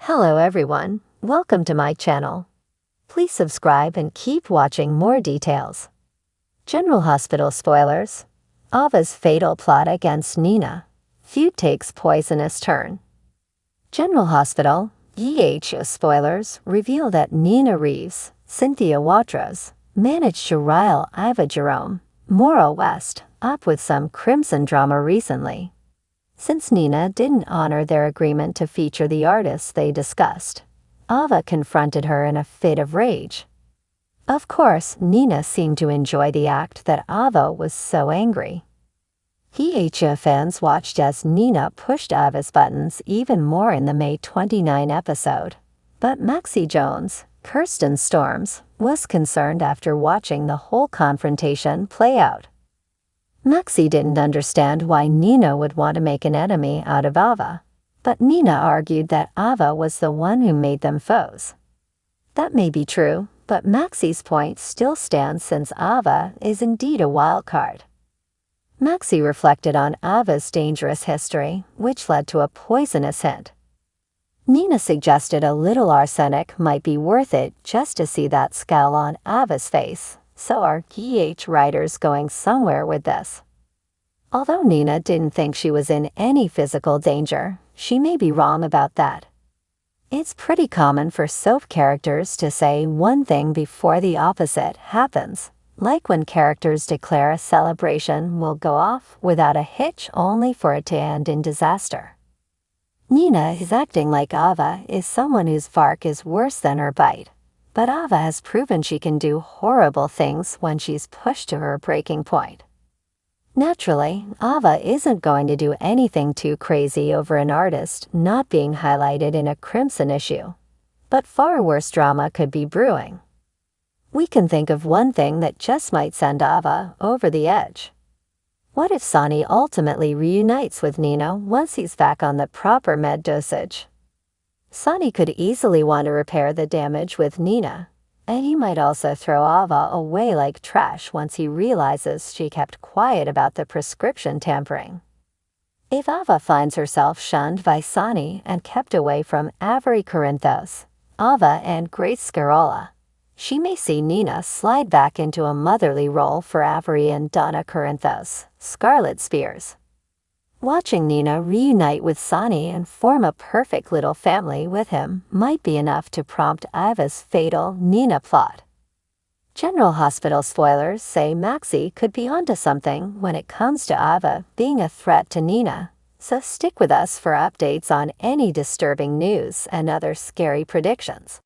Hello everyone, welcome to my channel. Please subscribe and keep watching more details. General Hospital spoilers. Ava's fatal plot against Nina. Feud takes poisonous turn. General Hospital, spoilers reveal that Nina Reeves, Cynthia Watros, managed to rile Iva Jerome, Moro West, up with some crimson drama recently. Since Nina didn't honor their agreement to feature the artists they discussed, Ava confronted her in a fit of rage. Of course, Nina seemed to enjoy the act that Ava was so angry. Fans watched as Nina pushed Ava's buttons even more in the May 29 episode. But Maxie Jones, Kirsten Storms, was concerned after watching the whole confrontation play out. Maxie didn't understand why Nina would want to make an enemy out of Ava, but Nina argued that Ava was the one who made them foes. That may be true, but Maxie's point still stands since Ava is indeed a wild card. Maxie reflected on Ava's dangerous history, which led to a poisonous hint. Nina suggested a little arsenic might be worth it just to see that scowl on Ava's face. So are writers going somewhere with this? Although Nina didn't think she was in any physical danger, she may be wrong about that. It's pretty common for soap characters to say one thing before the opposite happens, like when characters declare a celebration will go off without a hitch only for it to end in disaster. Nina is acting like Ava is someone whose bark is worse than her bite. But Ava has proven she can do horrible things when she's pushed to her breaking point. Naturally, Ava isn't going to do anything too crazy over an artist not being highlighted in a crimson issue. But far worse drama could be brewing. We can think of one thing that just might send Ava over the edge. What if Sonny ultimately reunites with Nina once he's back on the proper med dosage? Sonny could easily want to repair the damage with Nina, and he might also throw Ava away like trash once he realizes she kept quiet about the prescription tampering. If Ava finds herself shunned by Sonny and kept away from Avery Corinthos, Ava and Grace Scarola, she may see Nina slide back into a motherly role for Avery and Donna Corinthos, Scarlet Spears. Watching Nina reunite with Sonny and form a perfect little family with him might be enough to prompt Iva's fatal Nina plot. General Hospital spoilers say Maxie could be onto something when it comes to Iva being a threat to Nina, so stick with us for updates on any disturbing news and other scary predictions.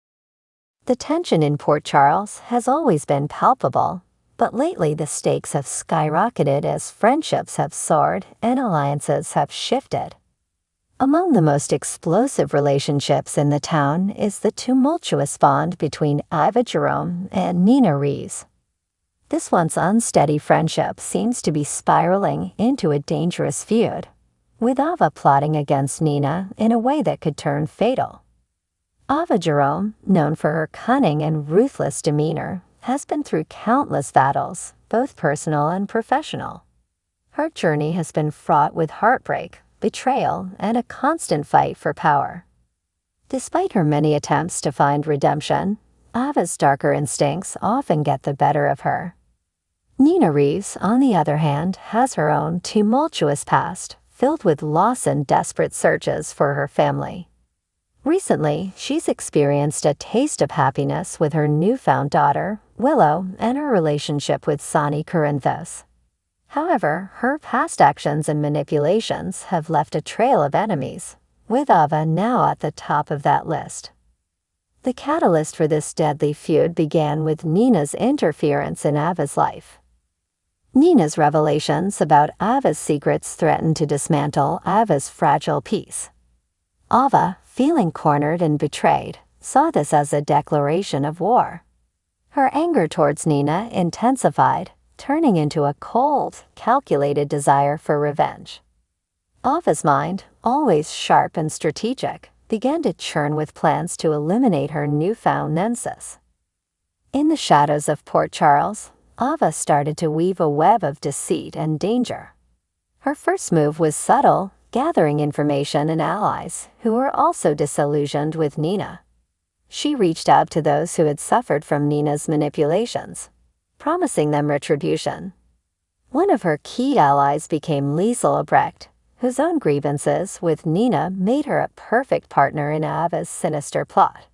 The tension in Port Charles has always been palpable, but lately the stakes have skyrocketed as friendships have soared and alliances have shifted. Among the most explosive relationships in the town is the tumultuous bond between Iva Jerome and Nina Reeves. This once unsteady friendship seems to be spiraling into a dangerous feud, with Ava plotting against Nina in a way that could turn fatal. Ava Jerome, known for her cunning and ruthless demeanor, has been through countless battles, both personal and professional. Her journey has been fraught with heartbreak, betrayal, and a constant fight for power. Despite her many attempts to find redemption, Ava's darker instincts often get the better of her. Nina Reeves, on the other hand, has her own tumultuous past, filled with loss and desperate searches for her family. Recently, she's experienced a taste of happiness with her newfound daughter, Willow, and her relationship with Sonny Corinthos. However, her past actions and manipulations have left a trail of enemies, with Ava now at the top of that list. The catalyst for this deadly feud began with Nina's interference in Ava's life. Nina's revelations about Ava's secrets threatened to dismantle Ava's fragile peace. Ava, feeling cornered and betrayed, saw this as a declaration of war. Her anger towards Nina intensified, turning into a cold, calculated desire for revenge. Ava's mind, always sharp and strategic, began to churn with plans to eliminate her newfound nemesis. In the shadows of Port Charles, Ava started to weave a web of deceit and danger. Her first move was subtle, gathering information and allies who were also disillusioned with Nina. She reached out to those who had suffered from Nina's manipulations, promising them retribution. One of her key allies became Liesel Albrecht, whose own grievances with Nina made her a perfect partner in Ava's sinister plot.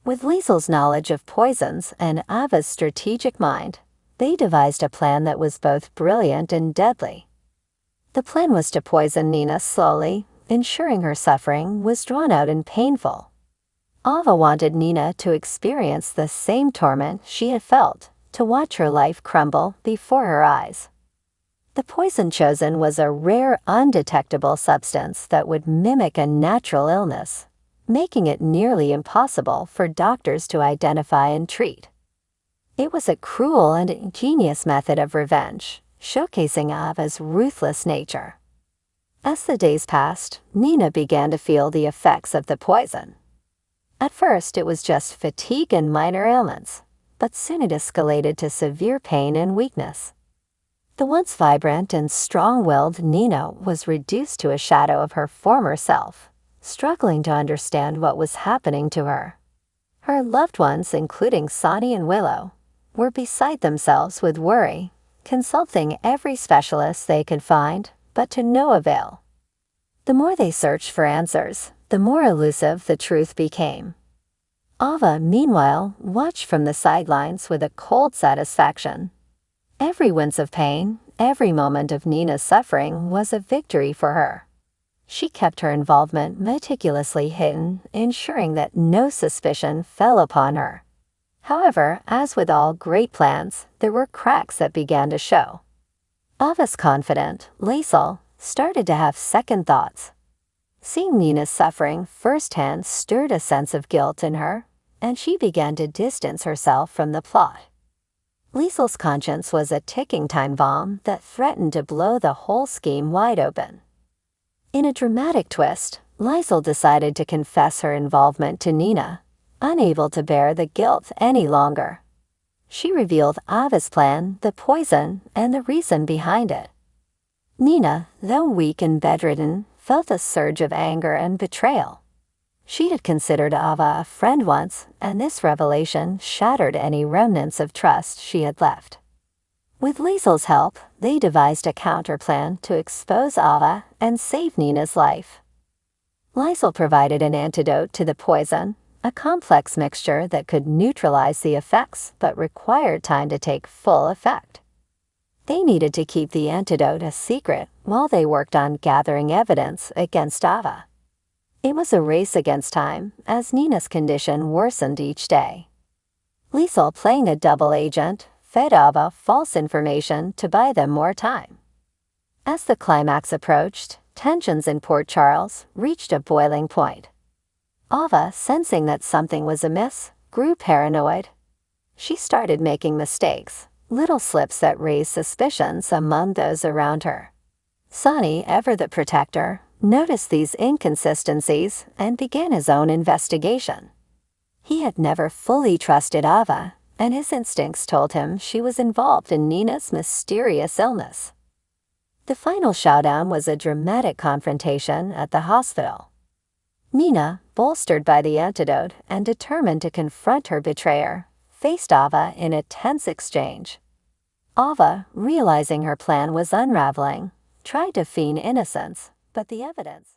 With Liesel's knowledge of poisons and Ava's strategic mind, they devised a plan that was both brilliant and deadly. The plan was to poison Nina slowly, ensuring her suffering was drawn out and painful. Ava wanted Nina to experience the same torment she had felt, to watch her life crumble before her eyes. The poison chosen was a rare, undetectable substance that would mimic a natural illness, making it nearly impossible for doctors to identify and treat. It was a cruel and ingenious method of revenge, showcasing Ava's ruthless nature. As the days passed, Nina began to feel the effects of the poison. At first, it was just fatigue and minor ailments, but soon it escalated to severe pain and weakness. The once vibrant and strong-willed Nina was reduced to a shadow of her former self, struggling to understand what was happening to her. Her loved ones, including Sonny and Willow, were beside themselves with worry, consulting every specialist they could find, but to no avail. The more they searched for answers, the more elusive the truth became. Ava, meanwhile, watched from the sidelines with a cold satisfaction. Every wince of pain, every moment of Nina's suffering was a victory for her. She kept her involvement meticulously hidden, ensuring that no suspicion fell upon her. However, as with all great plans, there were cracks that began to show. Ava's confidant, Liesel, started to have second thoughts. Seeing Nina's suffering firsthand stirred a sense of guilt in her, and she began to distance herself from the plot. Liesel's conscience was a ticking time bomb that threatened to blow the whole scheme wide open. In a dramatic twist, Liesel decided to confess her involvement to Nina, unable to bear the guilt any longer. She revealed Ava's plan, the poison, and the reason behind it. Nina, though weak and bedridden, felt a surge of anger and betrayal. She had considered Ava a friend once, and this revelation shattered any remnants of trust she had left. With Liesel's help, they devised a counterplan to expose Ava and save Nina's life. Liesel provided an antidote to the poison, a complex mixture that could neutralize the effects but required time to take full effect. They needed to keep the antidote a secret while they worked on gathering evidence against Ava. It was a race against time, as Nina's condition worsened each day. Liesel, playing a double agent, fed Ava false information to buy them more time. As the climax approached, tensions in Port Charles reached a boiling point. Ava, sensing that something was amiss, grew paranoid. She started making mistakes, little slips that raised suspicions among those around her. Sonny, ever the protector, noticed these inconsistencies and began his own investigation. He had never fully trusted Ava, and his instincts told him she was involved in Nina's mysterious illness. The final showdown was a dramatic confrontation at the hospital. Nina, bolstered by the antidote and determined to confront her betrayer, faced Ava in a tense exchange. Ava, realizing her plan was unraveling, tried to feign innocence, but the evidence